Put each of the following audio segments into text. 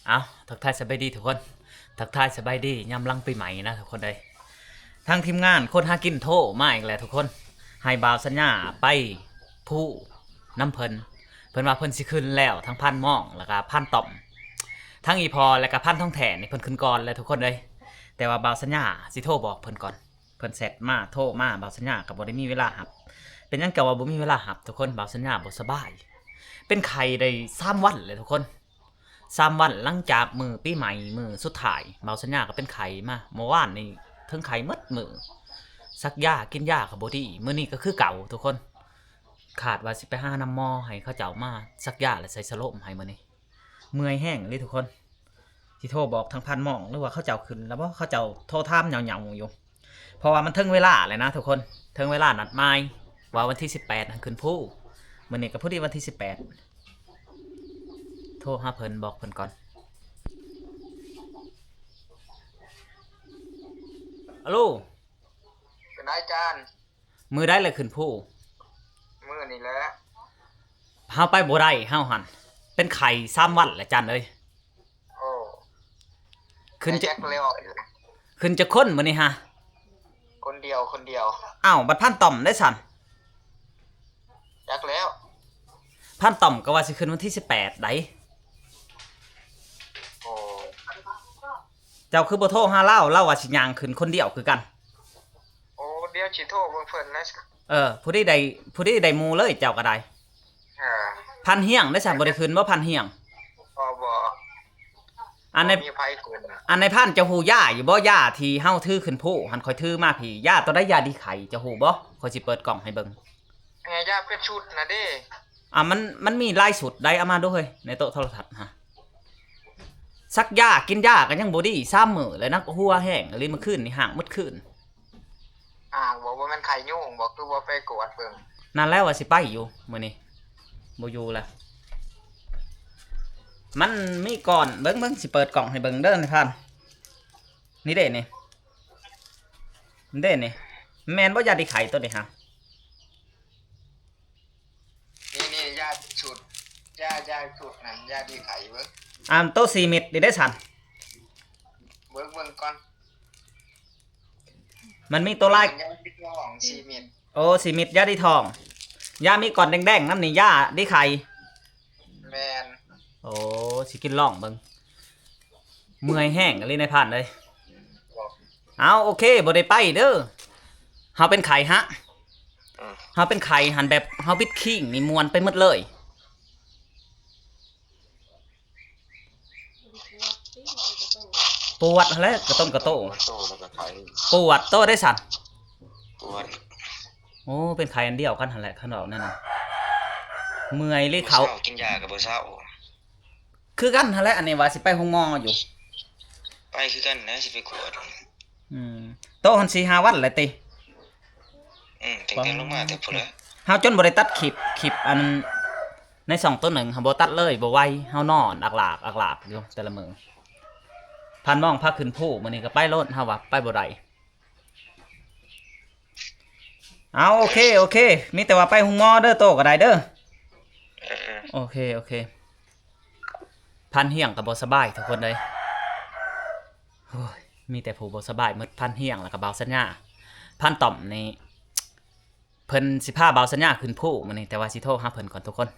เอาทักทายสบายดีทุกคนทักทายสบายดียามลังปีใหม่นะทุกคนเลยทางทีมงานคนหากินโทรมาอีกแล้วทุกคนให้บ่าวสัญญาไปผู้น้ำเพิ่นว่าเพิ่นสิขึ้นแล้วทั้งพันหม่องแล้วก็พันต่อมทั้งอีพอแล้วก็พันท้องแถนนี่เพิ่นขึ้นก่อนแล้วทุกคนเลยแต่ว่าบ่าวสัญญาสิโทรบอกเพิ่นก่อนเพิ่นเสร็จมาโทรมาบ่าวสัญญาก็บ่ได้มีเวลาหับเป็นหยังก็ว่าบ่มีเวลาหับทุกคนบ่าวสัญญาบ่สบายเป็นไข้ได้3วันเลยทุกคน3 วันหลังจากมือปีใหม่มือสุดท้ายเบาสัญญาก็เป็นไข้มาเมื่อวานนี่ถึงไข้หมดมือซักยากินยาก็บ่ดีมื้อนี้ก็คือเก่าทุกคนขาดว่าสิไปหาน้ำหมอให้เขาเจ้ามาซักยาและใส่สโลมให้มื้อนี้เมื่อยแห้งเลยทุกคนสิโทรบอกทางพันหม่องหรือว่าเขาเจ้าขึ้นแล้วบ่เขาเจ้าโทรถามเหยาๆอยู่เพราะว่ามันถึงเวลาเลยนะทุกคนถึงเวลานัดหมายว่าวันที่18นั่นขึ้นผู้มื้อนี้ก็พอดีวันที่18โทรหาเพิ่นบอกเพิ่นก่อนอะโลเป็นอาจารย์มือได้เลยขึ้นผู้มื้อนี่แหละเฮาไปบ่ได้เฮาหันเป็นไข้3 วันแล้วจันเอ้ยโอ้ขึ้นจะแจ็คเลยออกขึ้นจะคนมื้อนี้ฮะคนเดียวอ้าวบัดพันต่อมได้สั่นแจ็คแล้วพันต่อมก็ว่าสิขึ้นวันที่18ได้โอ้เจ้าคือบ่โทรหาเล่าว่าสิย่างขึ้นคนเดียวคือกันโอ้เดี๋ยวสิโทรเบิ่งเพิ่นนะผู้ใดได้หมู่เลยเจ้าก็ได้พันเฮียงได้สั่นบ่ได้ขึ้นบ่พันเฮียงบ่อันในมีไผขึ้นอันในพันจะฮู้ย่าอยู่บ่ย่าที่เฮาถือขึ้นผู้หันค่อยถือมาพี่ย่าตัวได้ยาดีไข่จะฮู้บ่ค่อยสิเปิดกล่องให้เบิ่งแม่ยาเป็นชุดน่ะเด้มันมีลายสุดได้เอามาดูเฮ้ยในโต๊ะโทรทัศน์ฮะซักยากินยากันยังบ่ดี3 มื้อเลยนักหัวแห้งเลยเมื่อคืนนี่ห่างมืดคืนบอกว่ามันไข่ยุ่งบอกคือว่าไปกวดเบิ่งนั่นแล้วว่าสิไปอยู่มื้อนี้บ่อยู่แล้วมันมีก่อนเบิ่งสิเปิดกล่องให้เบิ่งเด้อนี่พันนี่เด้นี่เด้นี่แม่นบ่ยาดีไข่ตัวนี้ฮะนี่ยาชุดยาชุดนั่นยาดีไข่เบิ่งโต๊ะ4 เม็ดนี่ได้สั่นเบิ่งก่อนมันมีตัวลายยาดีทอง4เม็ดโอ้4 เม็ดยาดีทองยามีก่อนแดงๆน้ำนี่ยาดีไข่แม่นโอ้สิกินล่องเบิ่งเมื่อยแห้งเลยในผ่านเลยเอาโอเคบ่ได้ไปเด้อเฮาเป็นไข่ฮะเฮาเป็นไข่หันแบบเฮาบิดคิงนี่มวนไปหมดเลยปวดแล้วกระต้มกระโตปวดโตได้สั่นปวดโอ้เป็นไข่อันเดียวกันหั่นแหละขนมนั่นน่ะเมื่อยเลยเขากินยาก็บ่เช้าคือกันหั่นแหละอันนี้ว่าสิไปโรงหมออยู่ไปคือกันนะสิไปกวดโตหัน4-5 วันแล้วติถึงลงมาแต่พุ่นละเฮาจนบ่ได้ตัดคลิปอันใน2 ตัว 1เฮาบ่ตัดเลยบ่ไหวเฮานอนอักลากอยู่แต่ละมื้อพันมองพาขึ้นผู้มื้อนี้ก็ไปโลดเฮาว่าไปบ่ได้เอาโอเคมีแต่ว่าไปโรงหมอเด้อโตก็ได้เด้อโอเคพันเฮียงก็บ่สบายทุกคนเลยโอ้ยมีแต่ผู้บ่สบายหมดพันเฮียงแล้วก็เบาสัญญาพันต่อมนี่เพิ่นสิพาเบาสัญญาขึ้นผู้มื้อนี้แต่ว่าสิโทรหาเพิ่นก่อนทุกคน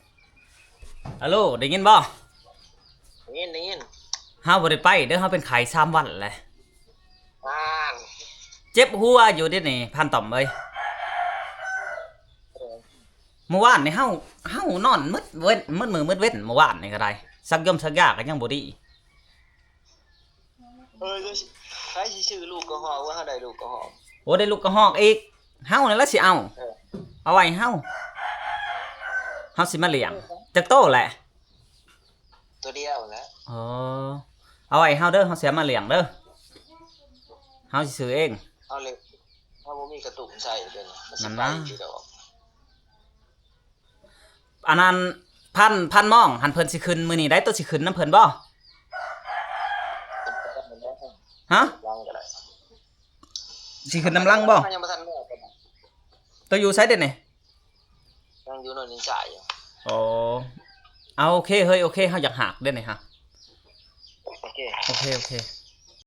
ฮัลโหลได้ยินบ่ได้ยินเฮาบ่ได้ไปเด้อเฮาเป็นไข้3 วันแหละนเจ็บหัวอยู่เด้นี่พันต่อมเอ้ยเมื่อวานนี่เฮานอนมืดเว้นมืดมือมืดเว้นเมื่อวานนี่ก็ได้ซักยซักยาก็ยังบ่ดีใครสิชื่อลูกกระหอกว่าเฮาได้ลูกกระหอกโอ้ได้ลูกกระหอกอีกเฮานั่นล่ะสิเอาไว้เฮาสิมาเลี้ยงจักโตแหละตัวเดียวแหละอ๋อเอาไว้เฮาเด้อเฮาสิมาเลี้ยงเด้อเฮาสิซื้อเองเอาเลยถ้าบ่มีกระตุกใส่เด้อนั่นนะอันนั้นพันมองหันเพิ่นสิขึ้นมื้อนี้ได้ตัวสิขึ้นนำเพิ่นบ่ฮะสิขึ้นน้ำลังบ่ตัวอยู่ไสเด้นี่ยังอยู่โน่นนิสายอยู่อ๋อเอาโอเคเฮ้ยโอเคเฮาอยากหักเด้นี่ฮะ เค โอเค